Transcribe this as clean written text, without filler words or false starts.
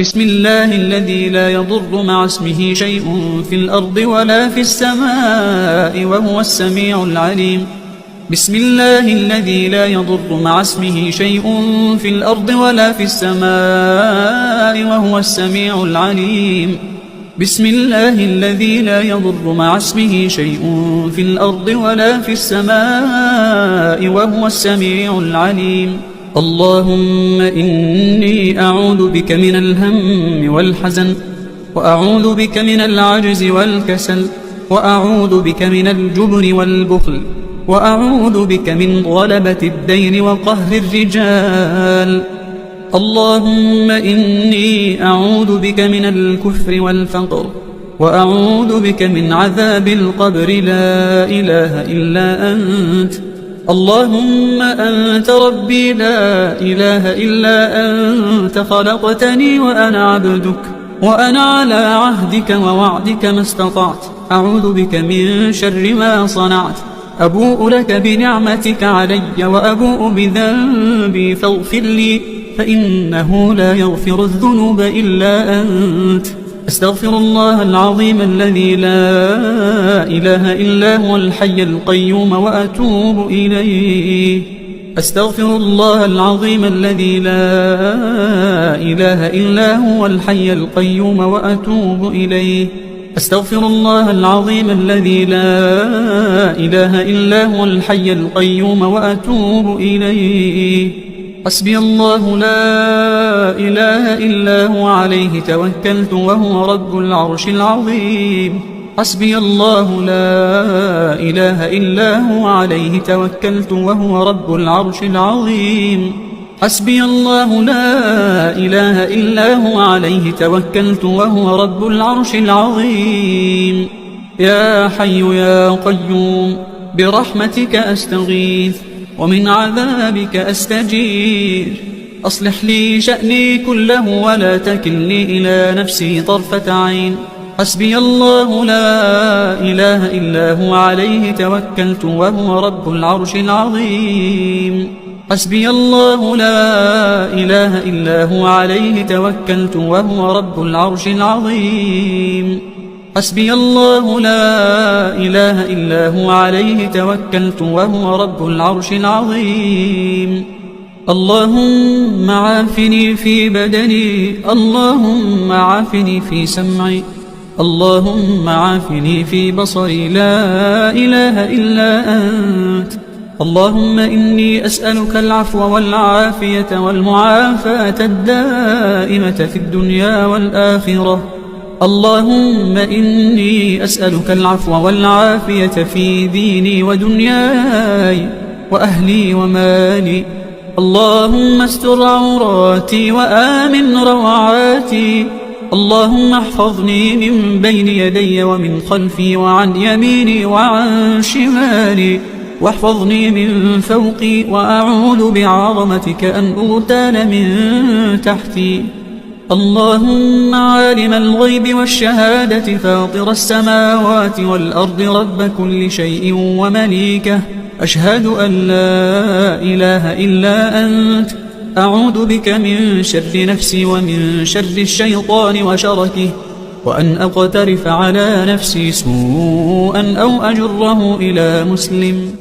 بسم الله الذي لا يضر مع اسمه شيء في الأرض ولا في السماء وهو السميع العليم. بسم الله الذي لا يضر مع اسمه شيء في الأرض ولا في السماء وهو السميع العليم. بسم الله الذي لا يضر مع اسمه شيء في الأرض ولا في السماء وهو السميع العليم. اللهم إني أعوذ بك من الهم والحزن، وأعوذ بك من العجز والكسل، وأعوذ بك من الجبن والبخل، وأعوذ بك من غلبة الدين وقهر الرجال. اللهم إني أعوذ بك من الكفر والفقر، وأعوذ بك من عذاب القبر. لا إله إلا أنت. اللهم أنت ربي لا إله إلا أنت، خلقتني وأنا عبدك، وأنا على عهدك ووعدك ما استطعت. أعوذ بك من شر ما صنعت. أبوء لك بنعمتك علي وأبوء بذنبي فاغفر لي، فإنه لا يغفر الذنوب إلا أنت. أستغفر الله العظيم الذي لا إله إلا هو الحي القيوم وأتوب إليه. أستغفر الله العظيم الذي لا إله إلا هو الحي القيوم وأتوب إليه. أستغفر الله العظيم الذي لا إله إلا هو الحي القيوم وأتوب إليه. حسبي الله لا إله إلا هو عليه توكلت وهو رب العرش العظيم. حسبي الله لا إله إلا هو عليه توكلت وهو رب العرش العظيم. حسبي الله لا إله إلا هو عليه توكلت وهو رب العرش العظيم. يا حي يا قيوم برحمتك أستغيث ومن عذابك أستجير. أصلح لي شأني كله ولا تكلني إلى نفسي طرفة عين. حسبي الله لا إله إلا هو عليه توكلت وهو رب العرش العظيم. حسبي الله لا إله إلا هو عليه توكلت وهو رب العرش العظيم. حسبي الله لا إله إلا هو عليه توكلت وهو رب العرش العظيم. اللهم عافني في بدني، اللهم عافني في سمعي، اللهم عافني في بصري. لا إله إلا أنت. اللهم إني أسألك العفو والعافية والمعافاة الدائمة في الدنيا والآخرة. اللهم إني أسألك العفو والعافية في ديني ودنياي وأهلي ومالي. اللهم استر عوراتي وآمن روعاتي. اللهم احفظني من بين يدي ومن خلفي وعن يميني وعن شمالي، واحفظني من فوقي، وأعوذ بعظمتك أن أغتال من تحتي. اللهم عالم الغيب والشهادة فاطر السماوات والأرض رب كل شيء ومليكه، أشهد أن لا إله إلا أنت. أعوذ بك من شر نفسي ومن شر الشيطان وشركه، وأن أقترف على نفسي سوءا أو أجره إلى مسلم.